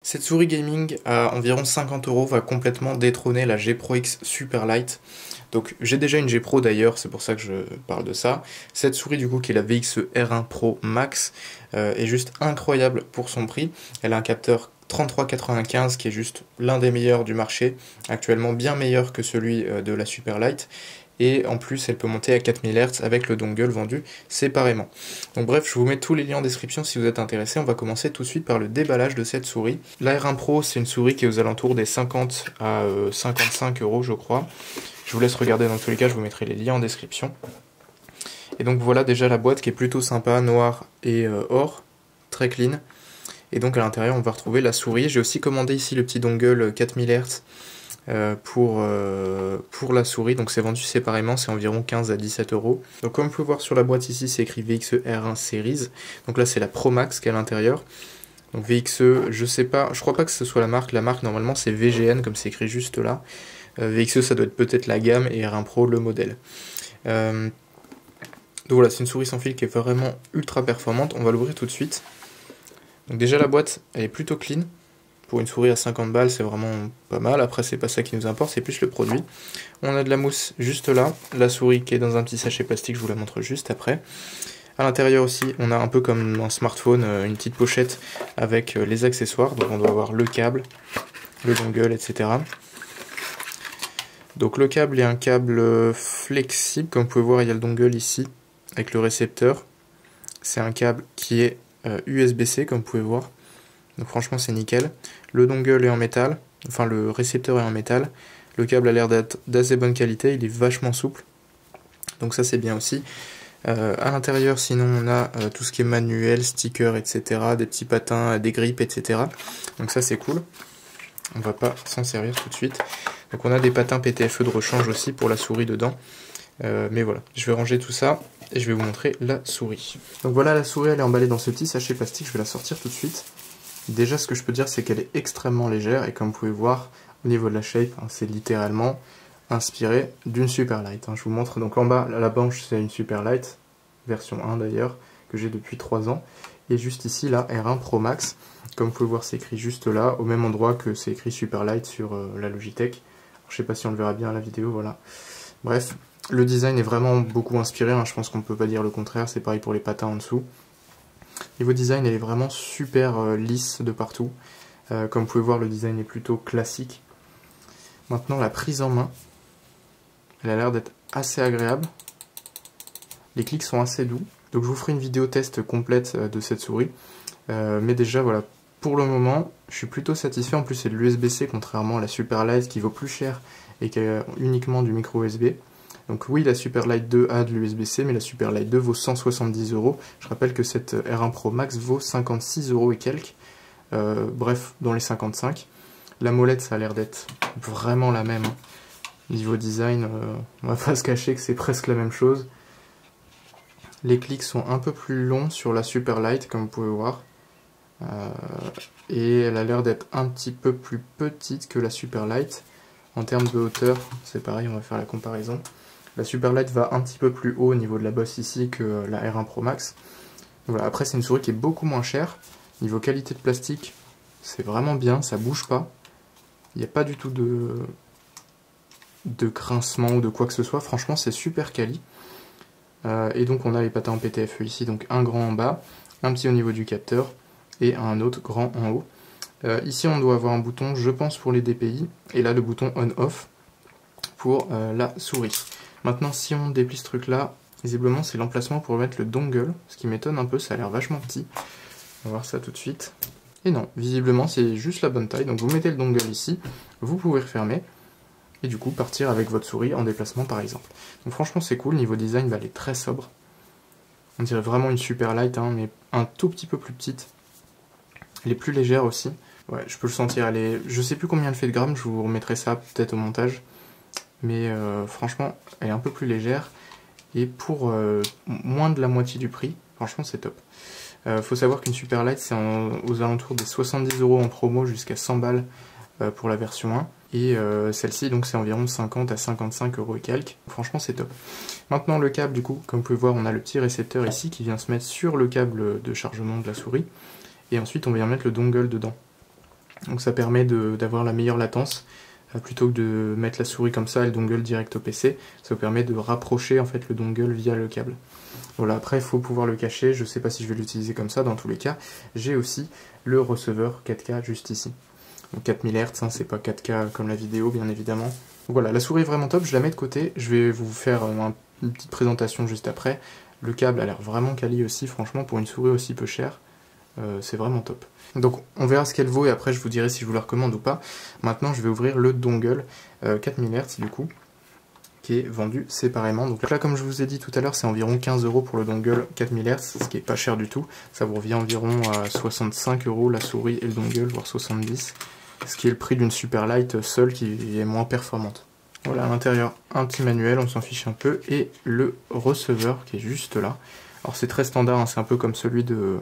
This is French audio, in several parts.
Cette souris gaming à environ 50 € va complètement détrôner la G Pro X Superlight. Donc j'ai déjà une G Pro d'ailleurs, c'est pour ça que je parle de ça. Cette souris du coup qui est la VXE R1 Pro Max est juste incroyable pour son prix. Elle a un capteur 3395 qui est juste l'un des meilleurs du marché, actuellement bien meilleur que celui de la Superlight. Et en plus elle peut monter à 4000 Hz avec le dongle vendu séparément. Donc bref, je vous mets tous les liens en description si vous êtes intéressé. On va commencer tout de suite par le déballage de cette souris. La R1 Pro, c'est une souris qui est aux alentours des 50 à 55 € je crois. Je vous laisse regarder, dans tous les cas je vous mettrai les liens en description. Et donc voilà déjà la boîte qui est plutôt sympa, noire et or, très clean. Et donc à l'intérieur on va retrouver la souris. J'ai aussi commandé ici le petit dongle 4000 Hz pour la souris, donc c'est vendu séparément, c'est environ 15 à 17 €. Donc comme vous pouvez voir sur la boîte ici, c'est écrit VXE R1 Series, donc là c'est la Pro Max qui est à l'intérieur. Donc VXE, je sais pas, je crois pas que ce soit la marque normalement c'est VGN comme c'est écrit juste là. VXE ça doit être peut-être la gamme et R1 Pro le modèle. Donc voilà, c'est une souris sans fil qui est vraiment ultra performante, on va l'ouvrir tout de suite. Donc déjà la boîte elle est plutôt clean. Pour une souris à 50 balles, c'est vraiment pas mal. Après, c'est pas ça qui nous importe, c'est plus le produit. On a de la mousse juste là. La souris qui est dans un petit sachet plastique, je vous la montre juste après. À l'intérieur aussi, on a un peu comme un smartphone, une petite pochette avec les accessoires. Donc on doit avoir le câble, le dongle, etc. Donc le câble est un câble flexible. Comme vous pouvez voir, il y a le dongle ici avec le récepteur. C'est un câble qui est USB-C, comme vous pouvez voir. Donc franchement c'est nickel. Le dongle est en métal, enfin le récepteur est en métal. Le câble a l'air d'être d'assez bonne qualité, il est vachement souple. Donc ça c'est bien aussi. À l'intérieur sinon on a tout ce qui est manuel, stickers, etc. Des petits patins, des grippes, etc. Donc ça c'est cool. On va pas s'en servir tout de suite. Donc on a des patins PTFE de rechange aussi pour la souris dedans. Mais voilà, je vais ranger tout ça et je vais vous montrer la souris. Donc voilà, la souris elle est emballée dans ce petit sachet plastique, je vais la sortir tout de suite. Déjà, ce que je peux dire, c'est qu'elle est extrêmement légère, et comme vous pouvez voir, au niveau de la shape, c'est littéralement inspiré d'une Superlight. Je vous montre, donc en bas, la banche, c'est une Superlight, version 1 d'ailleurs, que j'ai depuis 3 ans, et juste ici, la R1 Pro Max, comme vous pouvez voir, c'est écrit juste là, au même endroit que c'est écrit Superlight sur la Logitech. Alors, je sais pas si on le verra bien à la vidéo, voilà. Bref, le design est vraiment beaucoup inspiré, je pense qu'on ne peut pas dire le contraire, c'est pareil pour les patins en dessous. Niveau design, elle est vraiment super lisse de partout. Comme vous pouvez voir, le design est plutôt classique. Maintenant, la prise en main, elle a l'air d'être assez agréable. Les clics sont assez doux. Donc je vous ferai une vidéo test complète de cette souris. Mais déjà, voilà, pour le moment, je suis plutôt satisfait. En plus, c'est de l'USB-C, contrairement à la Superlight qui vaut plus cher et qui a uniquement du micro USB. Donc oui, la Superlight 2 a de l'USB-C, mais la Superlight 2 vaut 170 €. Je rappelle que cette R1 Pro Max vaut 56 € et quelques. Bref, dans les 55. La molette, ça a l'air d'être vraiment la même. Niveau design, on va pas se cacher que c'est presque la même chose. Les clics sont un peu plus longs sur la Superlight, comme vous pouvez voir. Et elle a l'air d'être un petit peu plus petite que la Superlight. En termes de hauteur, c'est pareil, on va faire la comparaison. La Superlight va un petit peu plus haut au niveau de la bosse ici que la R1 Pro Max. Voilà. Après c'est une souris qui est beaucoup moins chère. Niveau qualité de plastique, c'est vraiment bien, ça bouge pas. Il n'y a pas du tout de grincement ou de quoi que ce soit. Franchement c'est super quali. Et donc on a les patins en PTFE ici, donc un grand en bas, un petit au niveau du capteur et un autre grand en haut. Ici on doit avoir un bouton, je pense, pour les DPI, et là le bouton on-off pour la souris. Maintenant, si on déplie ce truc là, visiblement c'est l'emplacement pour mettre le dongle, ce qui m'étonne un peu, ça a l'air vachement petit. On va voir ça tout de suite. Et non, visiblement c'est juste la bonne taille, donc vous mettez le dongle ici, vous pouvez refermer, et du coup partir avec votre souris en déplacement par exemple. Donc franchement c'est cool, niveau design, elle est très sobre. On dirait vraiment une Superlight, mais un tout petit peu plus petite. Elle est plus légère aussi. Ouais, je peux le sentir, elle est... je sais plus combien elle fait de grammes, je vous remettrai ça peut-être au montage. Mais franchement, elle est un peu plus légère. Et pour moins de la moitié du prix, franchement c'est top. Faut savoir qu'une Superlight c'est aux alentours des 70 € en promo jusqu'à 100 balles pour la version 1. Et celle-ci donc c'est environ 50 à 55 € et quelques. Franchement c'est top. Maintenant le câble du coup, comme vous pouvez voir on a le petit récepteur ici qui vient se mettre sur le câble de chargement de la souris. Et ensuite on vient mettre le dongle dedans. Donc ça permet d'avoir la meilleure latence. Plutôt que de mettre la souris comme ça et le dongle direct au PC, ça vous permet de rapprocher en fait le dongle via le câble. Voilà, après il faut pouvoir le cacher, je sais pas si je vais l'utiliser comme ça, dans tous les cas, j'ai aussi le receveur 4K juste ici. Donc 4000 Hz, hein, c'est pas 4K comme la vidéo bien évidemment. Donc voilà, la souris est vraiment top, je la mets de côté, je vais vous faire une petite présentation juste après. Le câble a l'air vraiment quali aussi, franchement pour une souris aussi peu chère, c'est vraiment top. Donc on verra ce qu'elle vaut et après je vous dirai si je vous la recommande ou pas. Maintenant je vais ouvrir le dongle 4000 Hz du coup, qui est vendu séparément. Donc là comme je vous ai dit tout à l'heure, c'est environ 15 € pour le dongle 4000 Hz, ce qui est pas cher du tout. Ça vous revient environ à 65 € la souris et le dongle, voire 70. Ce qui est le prix d'une Superlight seule qui est moins performante. Voilà, à l'intérieur un petit manuel, on s'en fiche un peu, et le receveur qui est juste là. Alors c'est très standard, hein, c'est un peu comme celui de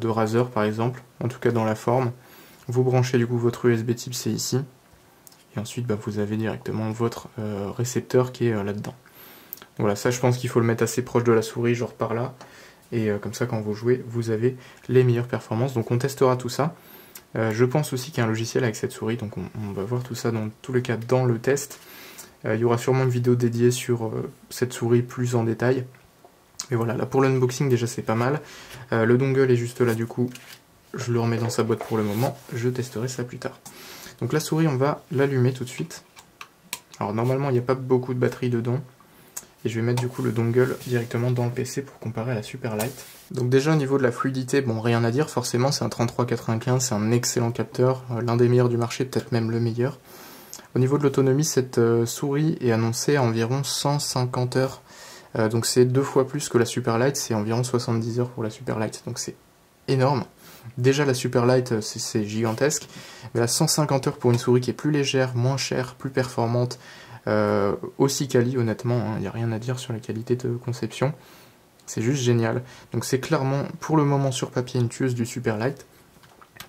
Razer par exemple, en tout cas dans la forme. Vous branchez du coup votre USB type C ici, et ensuite vous avez directement votre récepteur qui est là-dedans. Voilà, ça je pense qu'il faut le mettre assez proche de la souris, genre par là, et comme ça quand vous jouez, vous avez les meilleures performances. Donc on testera tout ça. Je pense aussi qu'il y a un logiciel avec cette souris, donc on va voir tout ça dans tous les cas dans le test. Il y aura sûrement une vidéo dédiée sur cette souris plus en détail. Et voilà, là pour l'unboxing déjà c'est pas mal. Le dongle est juste là du coup, je le remets dans sa boîte pour le moment, je testerai ça plus tard. Donc la souris on va l'allumer tout de suite. Alors normalement il n'y a pas beaucoup de batterie dedans. Et je vais mettre du coup le dongle directement dans le PC pour comparer à la Superlight. Donc déjà au niveau de la fluidité, bon rien à dire, forcément c'est un 3395, c'est un excellent capteur, l'un des meilleurs du marché, peut-être même le meilleur. Au niveau de l'autonomie, cette souris est annoncée à environ 150 heures. Donc c'est 2 fois plus que la Superlight, c'est environ 70 heures pour la Superlight, donc c'est énorme. Déjà la Superlight c'est gigantesque, mais là 150 heures pour une souris qui est plus légère, moins chère, plus performante, aussi quali honnêtement, il n'y a rien à dire sur la qualité de conception, c'est juste génial. Donc c'est clairement pour le moment sur papier une tueuse du Superlight,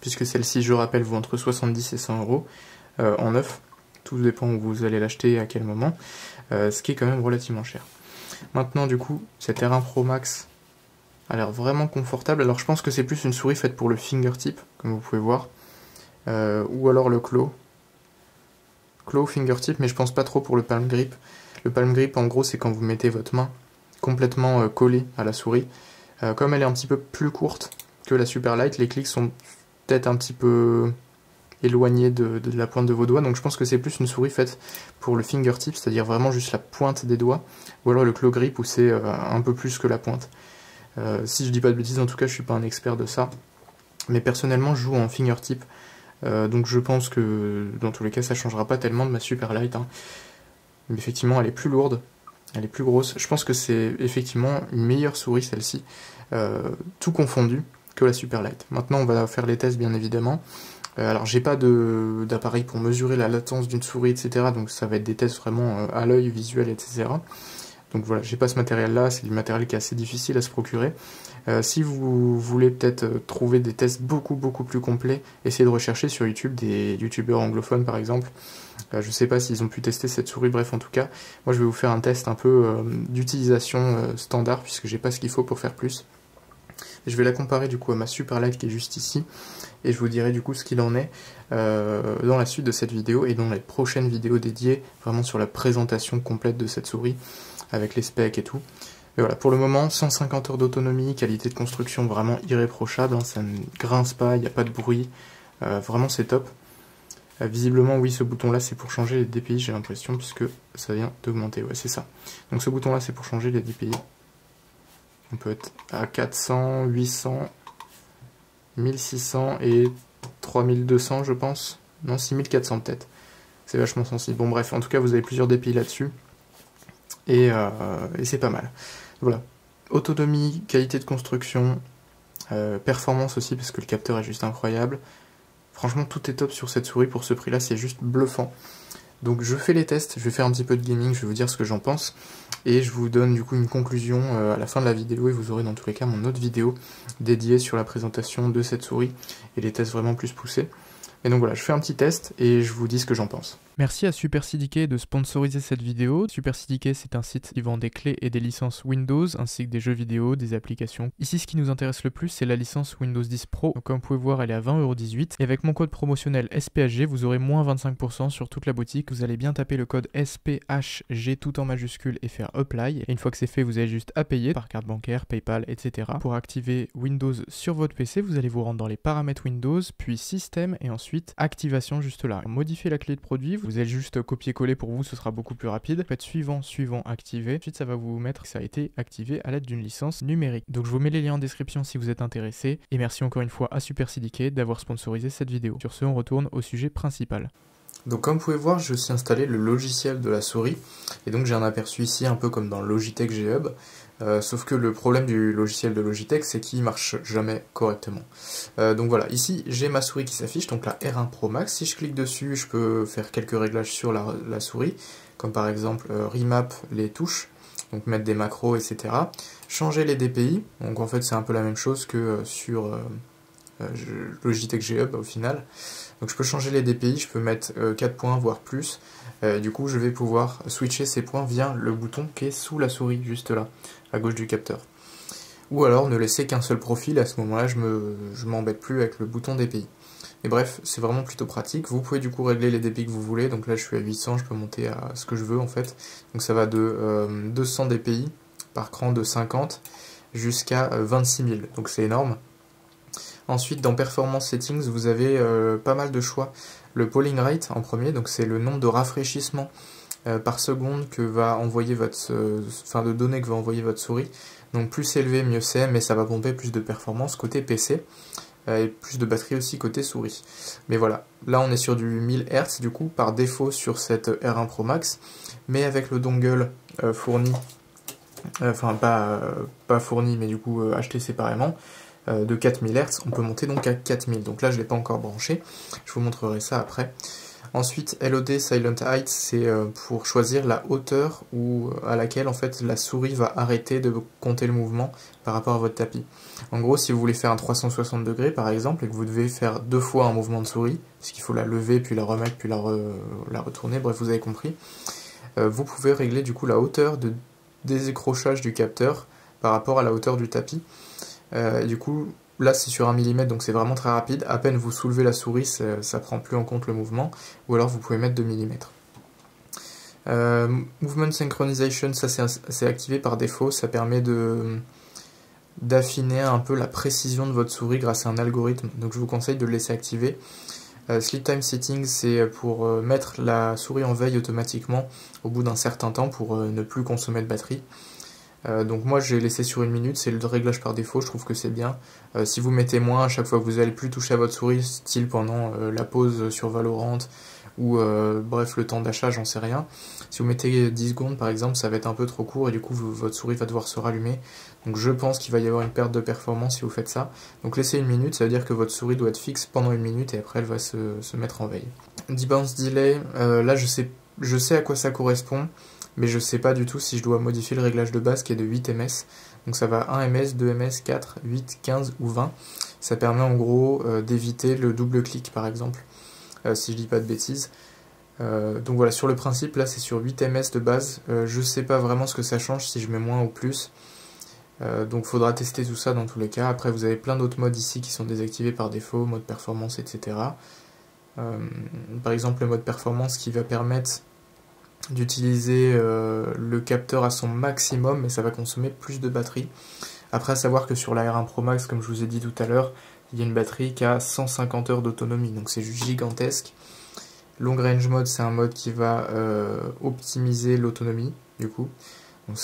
puisque celle-ci je rappelle vaut entre 70 et 100 € en neuf, tout dépend où vous allez l'acheter et à quel moment, ce qui est quand même relativement cher. Maintenant du coup cette R1 Pro Max a l'air vraiment confortable, alors je pense que c'est plus une souris faite pour le fingertip, comme vous pouvez voir, ou alors le claw fingertip, mais je pense pas trop pour le palm grip. Le palm grip en gros c'est quand vous mettez votre main complètement collée à la souris. Comme elle est un petit peu plus courte que la Superlight, les clics sont peut-être un petit peu éloignés de la pointe de vos doigts, donc je pense que c'est plus une souris faite pour le fingertip, c'est-à-dire vraiment juste la pointe des doigts, ou alors le claw grip où c'est un peu plus que la pointe. Si je dis pas de bêtises, en tout cas je suis pas un expert de ça, mais personnellement je joue en fingertip, donc je pense que dans tous les cas ça changera pas tellement de ma Superlight, hein. Mais effectivement elle est plus lourde, elle est plus grosse, je pense que c'est effectivement une meilleure souris celle-ci, tout confondu, que la Superlight. Maintenant on va faire les tests bien évidemment. Alors j'ai pas d'appareil pour mesurer la latence d'une souris, etc. Donc ça va être des tests vraiment à l'œil, visuel, etc. Donc voilà, j'ai pas ce matériel là, c'est du matériel qui est assez difficile à se procurer. Si vous voulez peut-être trouver des tests beaucoup plus complets, essayez de rechercher sur YouTube des youtubeurs anglophones par exemple. Je sais pas s'ils ont pu tester cette souris, bref en tout cas, moi je vais vous faire un test un peu d'utilisation standard puisque j'ai pas ce qu'il faut pour faire plus. Et je vais la comparer du coup à ma Superlight qui est juste ici, et je vous dirai du coup ce qu'il en est dans la suite de cette vidéo et dans les prochaines vidéos dédiées vraiment sur la présentation complète de cette souris, avec les specs et tout. Mais voilà, pour le moment, 150 heures d'autonomie, qualité de construction vraiment irréprochable, hein, ça ne grince pas, il n'y a pas de bruit, vraiment c'est top. Visiblement, oui, ce bouton-là, c'est pour changer les DPI, j'ai l'impression, puisque ça vient d'augmenter, ouais, c'est ça. Donc ce bouton-là, c'est pour changer les DPI. On peut être à 400, 800, 1600 et 3200, je pense. Non, 6400 peut-être. C'est vachement sensible. Bon, bref, en tout cas, vous avez plusieurs DPI là-dessus. Et c'est pas mal. Voilà. Autonomie, qualité de construction, performance aussi, parce que le capteur est juste incroyable. Franchement, tout est top sur cette souris. Pour ce prix-là, c'est juste bluffant. Donc je fais les tests, je vais faire un petit peu de gaming, je vais vous dire ce que j'en pense, et je vous donne du coup une conclusion à la fin de la vidéo, et vous aurez dans tous les cas mon autre vidéo dédiée sur la présentation de cette souris, et les tests vraiment plus poussés. Et donc voilà, je fais un petit test, et je vous dis ce que j'en pense. Merci à Super CDK de sponsoriser cette vidéo. Super CDK, c'est un site qui vend des clés et des licences Windows, ainsi que des jeux vidéo, des applications. Ici, ce qui nous intéresse le plus, c'est la licence Windows 10 Pro. Donc, comme vous pouvez voir, elle est à 20,18 €. Et avec mon code promotionnel SPHG, vous aurez moins 25% sur toute la boutique. Vous allez bien taper le code SPHG tout en majuscule et faire Apply. Et une fois que c'est fait, vous avez juste à payer par carte bancaire, PayPal, etc. Pour activer Windows sur votre PC, vous allez vous rendre dans les paramètres Windows, puis Système et ensuite Activation juste là. Modifier la clé de produit. Vous allez juste copier-coller pour vous, ce sera beaucoup plus rapide. Faites suivant, activer. Ensuite, ça va vous mettre que ça a été activé à l'aide d'une licence numérique. Donc, je vous mets les liens en description si vous êtes intéressé. Et merci encore une fois à Super CDK d'avoir sponsorisé cette vidéo. Sur ce, on retourne au sujet principal. Donc comme vous pouvez voir, j'ai aussi installé le logiciel de la souris, et donc j'ai un aperçu ici un peu comme dans Logitech G-Hub, sauf que le problème du logiciel de Logitech, c'est qu'il marche jamais correctement. Donc voilà, ici j'ai ma souris qui s'affiche, donc la R1 Pro Max. Si je clique dessus, je peux faire quelques réglages sur la souris, comme par exemple remap les touches, donc mettre des macros, etc. Changer les DPI, donc en fait c'est un peu la même chose que sur Logitech G-Hub au final. Donc je peux changer les DPI, je peux mettre 4 points voire plus. Du coup je vais pouvoir switcher ces points via le bouton qui est sous la souris, juste là, à gauche du capteur. Ou alors ne laisser qu'un seul profil, à ce moment-là je m'embête plus avec le bouton DPI. Et bref, c'est vraiment plutôt pratique. Vous pouvez du coup régler les DPI que vous voulez, donc là je suis à 800, je peux monter à ce que je veux en fait. Donc ça va de 200 DPI par cran de 50 jusqu'à 26 000, donc c'est énorme. Ensuite, dans Performance Settings, vous avez pas mal de choix. Le polling rate en premier, donc c'est le nombre de rafraîchissements par seconde que va envoyer votre, de données que va envoyer votre souris. Donc plus élevé, mieux c'est, mais ça va pomper plus de performance côté PC et plus de batterie aussi côté souris. Mais voilà, là on est sur du 1000 Hz du coup par défaut sur cette R1 Pro Max, mais avec le dongle fourni, pas fourni, mais du coup acheté séparément, de 4000 Hz, on peut monter donc à 4000. Donc là je ne l'ai pas encore branché, je vous montrerai ça après. Ensuite, LOD Silent Height, c'est pour choisir la hauteur à laquelle en fait la souris va arrêter de compter le mouvement par rapport à votre tapis. En gros, si vous voulez faire un 360 degrés par exemple et que vous devez faire 2 fois un mouvement de souris, parce qu'il faut la lever puis la remettre puis la retourner, bref vous avez compris, vous pouvez régler du coup la hauteur de désécrochage du capteur par rapport à la hauteur du tapis. Du coup, là c'est sur 1 mm, donc c'est vraiment très rapide. À peine vous soulevez la souris, ça prend plus en compte le mouvement. Ou alors vous pouvez mettre 2 mm. Movement Synchronization, ça c'est activé par défaut. Ça permet d'affiner un peu la précision de votre souris grâce à un algorithme. Donc je vous conseille de le laisser activer. Sleep Time Setting, c'est pour mettre la souris en veille automatiquement au bout d'un certain temps pour ne plus consommer de batterie. Donc moi j'ai laissé sur 1 minute, c'est le réglage par défaut, je trouve que c'est bien. Si vous mettez moins, à chaque fois que vous allez plus toucher à votre souris, style pendant la pause sur Valorant, ou bref le temps d'achat, j'en sais rien. Si vous mettez 10 secondes par exemple, ça va être un peu trop court et du coup votre souris va devoir se rallumer. Donc je pense qu'il va y avoir une perte de performance si vous faites ça. Donc laissez 1 minute, ça veut dire que votre souris doit être fixe pendant 1 minute et après elle va se mettre en veille. Debounce Delay, là je sais à quoi ça correspond, mais je sais pas du tout si je dois modifier le réglage de base qui est de 8 ms. Donc ça va 1 ms, 2 ms, 4, 8, 15 ou 20. Ça permet en gros d'éviter le double clic par exemple, si je dis pas de bêtises. Donc voilà, sur le principe, là c'est sur 8 ms de base. Je sais pas vraiment ce que ça change si je mets moins ou plus. Donc faudra tester tout ça dans tous les cas. Après vous avez plein d'autres modes ici qui sont désactivés par défaut, mode performance, etc. Par exemple le mode performance qui va permettre d'utiliser le capteur à son maximum, mais ça va consommer plus de batterie. Après, à savoir que sur la R1 Pro Max, comme je vous ai dit tout à l'heure, il y a une batterie qui a 150 heures d'autonomie, donc c'est gigantesque. Long Range Mode, c'est un mode qui va optimiser l'autonomie, du coup. Donc,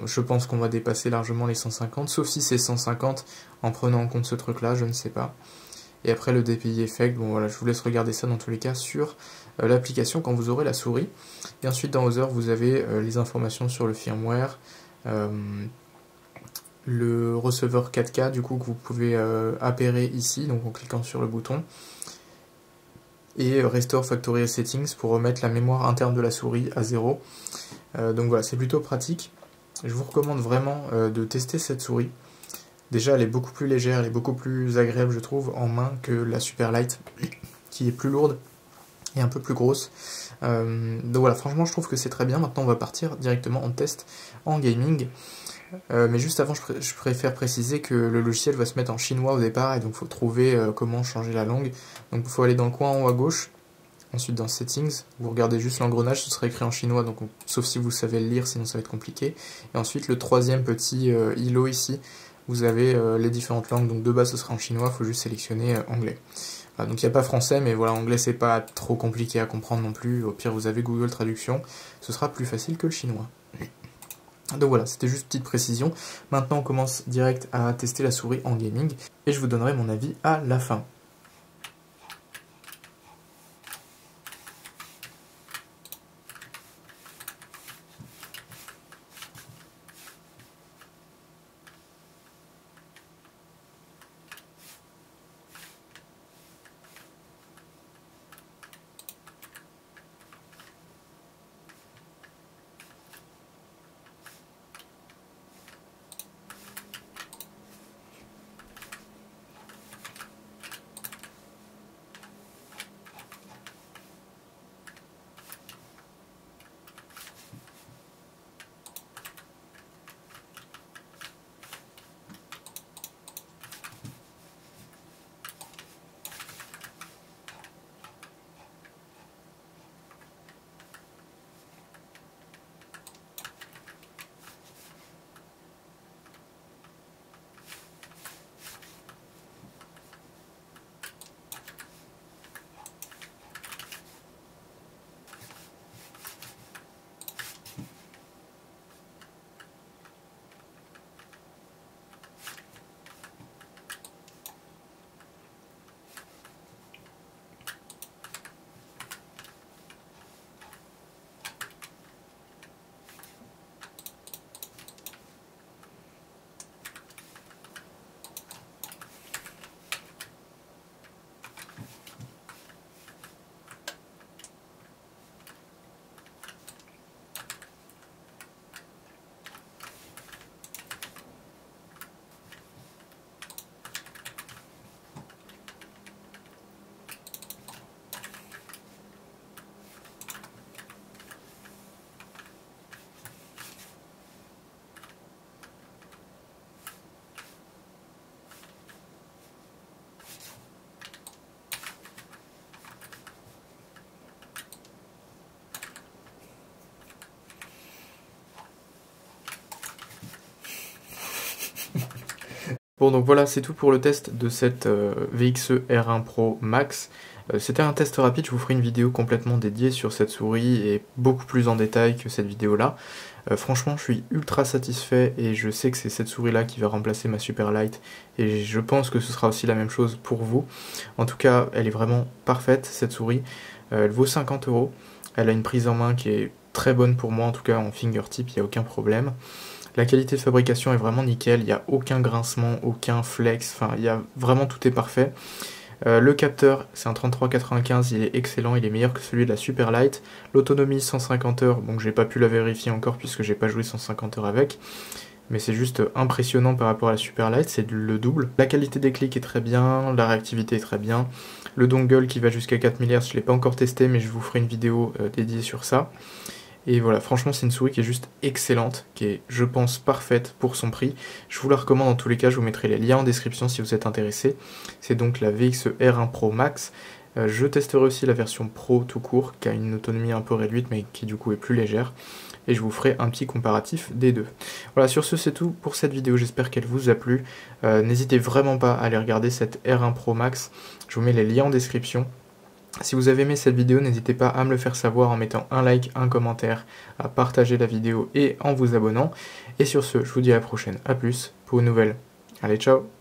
je pense qu'on va dépasser largement les 150, sauf si c'est 150 en prenant en compte ce truc-là, je ne sais pas. Et après le DPI Effect, bon voilà, je vous laisse regarder ça dans tous les cas sur l'application quand vous aurez la souris. Et ensuite dans Other, vous avez les informations sur le firmware, le receveur 4K du coup que vous pouvez appairer ici, donc en cliquant sur le bouton. Et Restore Factory Settings pour remettre la mémoire interne de la souris à 0. Donc voilà, c'est plutôt pratique. Je vous recommande vraiment de tester cette souris. Déjà, elle est beaucoup plus légère, elle est beaucoup plus agréable, je trouve, en main que la Superlight, qui est plus lourde. et un peu plus grosse. Donc voilà, franchement je trouve que c'est très bien. Maintenant on va partir directement en test en gaming. Mais juste avant je préfère préciser que le logiciel va se mettre en chinois au départ, et donc il faut trouver comment changer la langue. Donc il faut aller dans le coin en haut à gauche, ensuite dans Settings, vous regardez juste l'engrenage, ce sera écrit en chinois, donc sauf si vous savez le lire, sinon ça va être compliqué. Et ensuite le troisième petit îlot ici, vous avez les différentes langues, donc de base ce sera en chinois, il faut juste sélectionner anglais. Voilà, donc il n'y a pas français, mais voilà, anglais c'est pas trop compliqué à comprendre non plus, au pire vous avez Google Traduction, ce sera plus facile que le chinois. Donc voilà, c'était juste une petite précision. Maintenant on commence direct à tester la souris en gaming, et je vous donnerai mon avis à la fin. Bon, donc voilà, c'est tout pour le test de cette VXE R1 Pro Max. C'était un test rapide, je vous ferai une vidéo complètement dédiée sur cette souris et beaucoup plus en détail que cette vidéo-là. Franchement, je suis ultra satisfait et je sais que c'est cette souris-là qui va remplacer ma Superlight, et je pense que ce sera aussi la même chose pour vous. En tout cas, elle est vraiment parfaite, cette souris. Elle vaut 50 €. Elle a une prise en main qui est très bonne pour moi, en tout cas en fingertip, il n'y a aucun problème. La qualité de fabrication est vraiment nickel, il n'y a aucun grincement, aucun flex, enfin vraiment tout est parfait. Le capteur, c'est un 3395, il est excellent, il est meilleur que celui de la Superlight. L'autonomie 150 heures, bon j'ai pas pu la vérifier encore puisque j'ai pas joué 150 heures avec, mais c'est juste impressionnant par rapport à la Superlight, c'est le double. La qualité des clics est très bien, la réactivité est très bien. Le dongle qui va jusqu'à 4 MHz, je l'ai pas encore testé, mais je vous ferai une vidéo dédiée sur ça. Et voilà, franchement c'est une souris qui est juste excellente, qui est je pense parfaite pour son prix. Je vous la recommande dans tous les cas, je vous mettrai les liens en description si vous êtes intéressé. C'est donc la VXE R1 Pro Max. Je testerai aussi la version Pro tout court, qui a une autonomie un peu réduite mais qui du coup est plus légère. Et je vous ferai un petit comparatif des deux. Voilà, sur ce c'est tout pour cette vidéo, j'espère qu'elle vous a plu. N'hésitez vraiment pas à aller regarder cette R1 Pro Max, je vous mets les liens en description. Si vous avez aimé cette vidéo, n'hésitez pas à me le faire savoir en mettant un like, un commentaire, à partager la vidéo et en vous abonnant. Et sur ce, je vous dis à la prochaine, à plus pour une nouvelle. Allez, ciao!